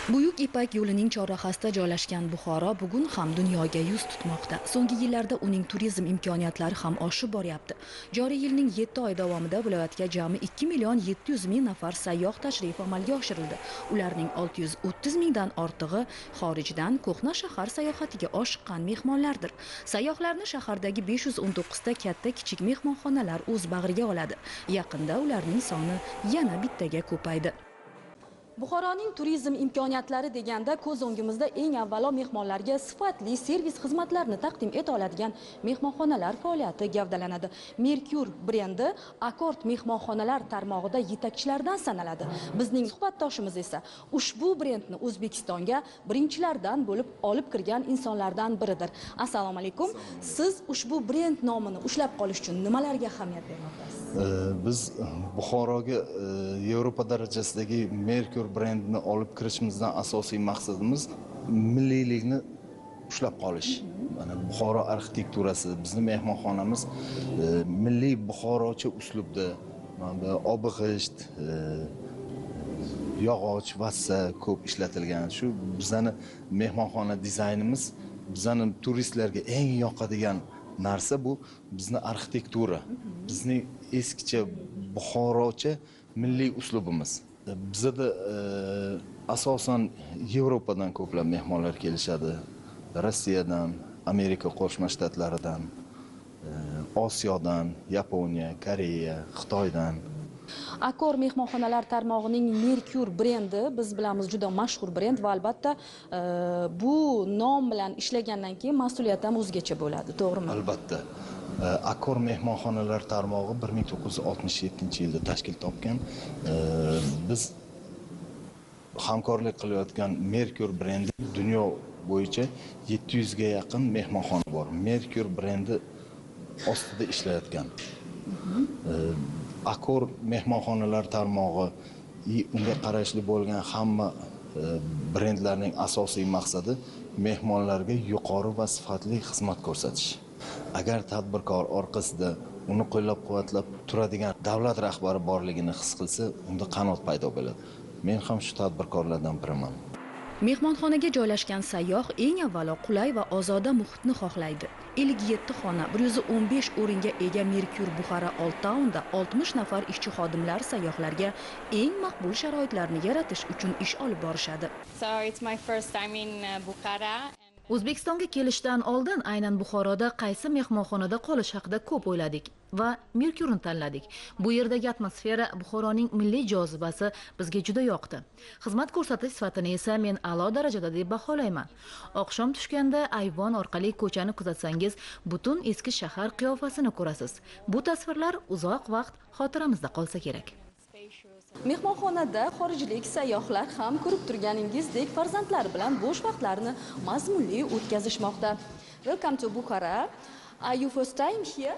Buyuk Ipak yo'lining chorrahasida joylashgan Buxoro bugun ham dunyoga yuz tutmoqda. So'nggi yillarda uning turizm imkoniyatlari ham oshib boryapti. Joriy yilning 7 oy davomida viloyatga jami 2 million 700 ming nafar sayyoh tashrif amalga oshirildi. Ularning 630 mingdan ortig'i xorijdan ko'hna shahar sayohatiga oshiqqan mehmonlardir. Sayyohlarni shahardagi 519 ta katta-kichik mehmonxonalar o'z bag'riga oladi. Yaqinda ularning soni yana bittaga ko'paydi. Buxoroning turizm imkoniyatlari deganda ko'z o'ngimizda eng avvalo mehmonlarga sifatli servis xizmatlarini taqdim eta oladigan mehmonxonalar faoliyati gavdalanadi. Merkur brendi Akkord mehmonxonalar tarmog'ida yetakchilardan sanaladi. Bizning suhbatdoshimiz esa ushbu brendni O'zbekistonga birinchilardan bo'lib olib kirgan insonlardan biridir. Assalomu alaykum. Siz ushbu brend nomini ushlab qolish uchun nimalarga ahamiyat bermoqdasiz? Biz Buxoroga Yevropa darajasidagi Merkur brendini olib kirishimizdan asosiy maqsadimiz milliylikni ushlab qolish. Mana Buxoro arxitekturasi, bizning mehmonxonamiz milliy buxorocha uslubda, obi g'isht, yog'och, vassa ko'p ishlatilgan. Shu bizning mehmonxona dizaynimiz bizning turistlarga eng yoqadigan narsa bu bizning arxitektura. Bizning eskicha buxorocha milliy uslubimiz. Bizda asosan Yevropadan ko'plab mehmonlar kelishadi. Rossiyadan, Amerika Qo'shma Shtatlaridan, Osiyodan, Yaponiya, Koreya, Xitoydan. Akkord mehmonxonalar tarmog'ining Merkur brendi biz bilamiz juda mashhur brend va albatta bu nom bilan ishlagandan keyin mas'uliyat ham o'zgacha bo'ladi, to'g'rimi? Albatta. Akkord mehmonxonalar tarmog'i 1967-yilda tashkil topgan. Biz hamkorlik qilayotgan Merkur brendi dunyo bo'yicha 700 ga yaqin mehmonxona bor. Merkur brendi ostida ishlayotgan. Akkord mehmonxonalar tarmog'i unga qarashli bo'lgan hamma brendlarning asosiy maqsadi mehmonlarga yuqori va sifatli xizmat ko'rsatish. Agar tadbirkor orqasida uni qo'llab-quvvatlab turadigan davlat rahbari borligini his qilsa, unda qanot paydo bo'ladi. Men ham shu tadbirkorlardan biriman. Mehmonxonaga joylashgan sayyoh eng avvalo qulay va ozoda muhitni xohlaydi. 57 xona, 115 o'ringa ega Merkur Buxara Old Town'da 60 nafar ishchi xodimlar sayyohlarga eng maqbul sharoitlarni yaratish uchun ish olib borishadi. So it's my first time in Bukhara. O'zbekistonga kelishdan oldin aynan Buxoroda qaysi mehmonxonada qolish haqida ko'p o'yladik va Merkurni tanladik. Bu yerdagi atmosfera, Buxoroning milliy jozibasi bizga juda yoqdi. Xizmat ko'rsatish sifatini esa men a'lo darajada deb baholayman. Oqshom tushganda ayvon orqali ko'chani kuzatsangiz, butun eski shahar qiyofasini ko'rasiz. Bu tasvirlar uzoq vaqt xotiramizda qolsa kerak. Mehmonxonada xorijlik sayyohlar ham ko'rib turganingizdek farzandlari bilan bo'sh vaqtlarini mazmunli o'tkazishmoqda. Welcome to Bukhara. Are you first time here?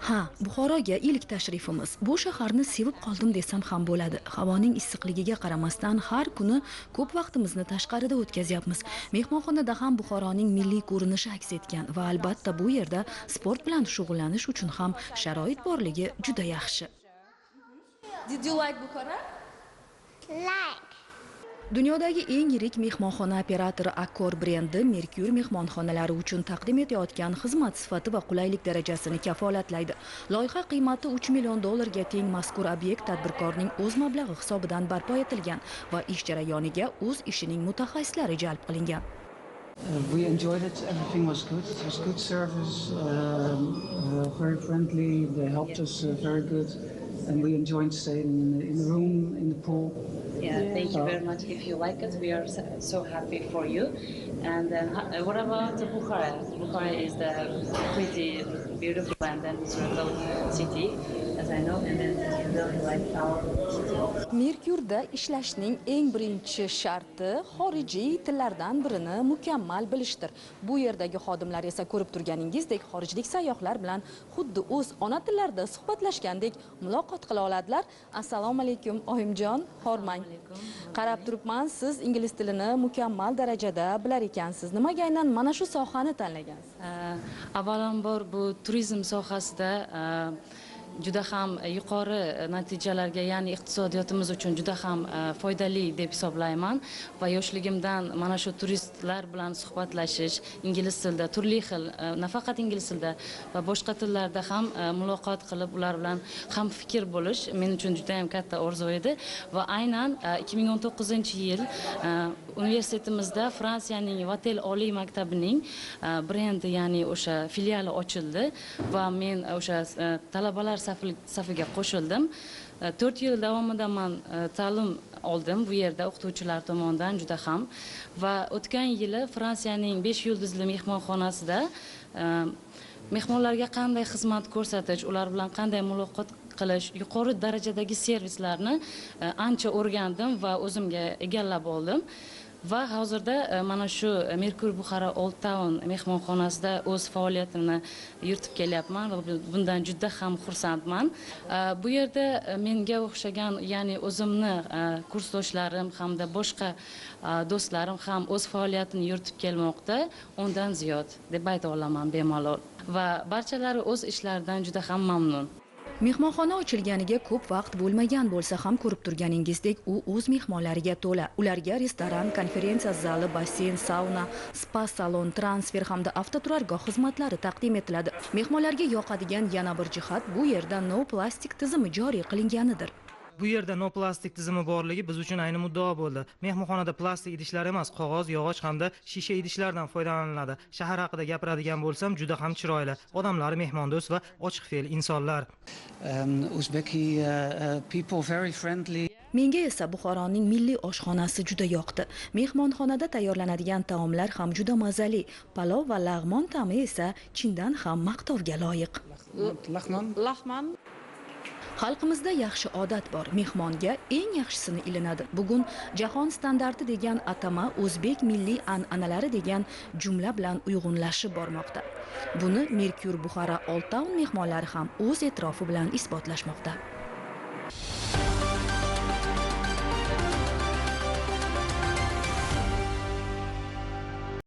Ha, Buxoroga ilk tashrifimiz. Bu shaharni sevib qoldim desam ham bo'ladi. Havoning issiqligiga qaramasdan har kuni ko'p vaqtimizni tashqarida o'tkazyapmiz. Mehmonxonada ham Buxoroning milliy ko'rinishi aks etgan va albatta bu yerda sport bilan shug'ullanish uchun ham sharoit borligi juda yaxshi. Did you like Bukhara? Like. Dunyodagi eng yirik mehmonxona operatori Akkord brendi Merkur mehmonxonalari uchun taqdim etayotgan xizmat sifati va qulaylik darajasini kafolatlaydi. Loyiha qiymati 3 million dollarga teng mazkur obyekt tadbirkorning o'z mablag'i hisobidan barpo etilgan va ish jarayoniga o'z ishining mutaxassislari jalb qilingan. We enjoyed it. Everything was good. It was good service, very friendly. They helped us very good. And we enjoyed staying in the room, in the pool. Yeah, thank you very much. If you like it, we are so happy for you. And then, what about Bukhara? Bukhara is the pretty, beautiful and then little city, as I know. And then you really like our city. Merkurda ishlashning eng birinchi sharti xorijiy tillardan birini mukammal bilishdir. Bu yerdagi xodimlar esa ko'rib turganingizdek xorijlik sayyohlar bilan xuddi o'z ona tillarida suhbatlashgandek muloqot qila oladilar. Assalomu alaykum, oyimjon, hormang. Qarab turibman, siz ingliz tilini mukammal darajada bilar ekansiz. Nimaga aynan mana shu sohani tanlagansiz? Avvalambor bu turizm sohasida juda ham yuqori natijalarga, ya'ni iqtisodiyotimiz uchun juda ham foydali deb hisoblayman va yoshligimdan mana shu turistlar bilan suhbatlashish, ingliz tilida, turli xil, nafaqat ingliz tilida va boshqa tillarda ham muloqot qilib, ular bilan ham fikr bo'lish men uchun juda ham katta orzu edi va aynan 2019-yil universitetimizda Fransiyaning Vatel oliy maktabining brendi, ya'ni o'sha filiali ochildi va men o'sha talabalar safiga qo'shildim. 4 yil davomida men ta'lim oldim bu yerda o'qituvchilar tomonidan juda ham va o'tgan yili Fransiyaning 5 yulduzli mehmonxonasida mehmonlarga qanday xizmat ko'rsatish, ular bilan qanday muloqot qilish, yuqori darajadagi servislarni ancha o'rgandim va o'zimga egallab oldim. Va hozirda mana shu Merkur Buxara Old Town mehmonxonasida o'z faoliyatimni yuritib kelyapman va bundan juda ham xursandman. Bu yerda menga o'xshagan, ya'ni o'zimni kursdoshlarim hamda boshqa do'stlarim ham o'z faoliyatini yuritib kelmoqda, undan ziyod deb ayta olaman bemalol. Va barchalari o'z ishlaridan juda ham mamnun. Mehmonxona ochilganiga ko'p vaqt bo'lmagan bo'lsa ham, ko'rib turganingizdek, u o'z mehmonlariga to'la. Ularga restoran, konferensiya zali, basseyn, sauna, spa salon, transfer hamda avtoturargoh xizmatlari taqdim etiladi. Mehmonlarga yoqadigan yana bir jihat, bu yerda no plastik tizimi joriy qilinganidir. Bu yerda no plastik tizimi borligi biz uchun ayni muddao bo'ldi. Mehmonxonada plastik idishlar emas, qog'oz, yog'och hamda shisha idishlardan foydalaniladi. Shahar haqida gapiradigan bo'lsam, juda ham chiroyli. Odamlari mehmondo'st va ochiq fe'l insonlar. Uzbeki people very friendly. Menga esa Buxoroning milliy oshxonasi juda yoqdi. Mehmonxonada tayyorlanadigan taomlar ham juda mazali. Palov va lag'mon ta'mi esa chindan ham maqtovga loyiq. Lag'mon. Xalqimizda yaxshi odat bor. Mehmonga eng yaxshisini ilinadi. Bugun jahon standarti degan atama o'zbek milliy an'analari degan jumla bilan uyg'unlashib bormoqda. Buni Merkur Buxara Old Town mehmonlari ham o'z e'tirofi bilan isbotlashmoqda.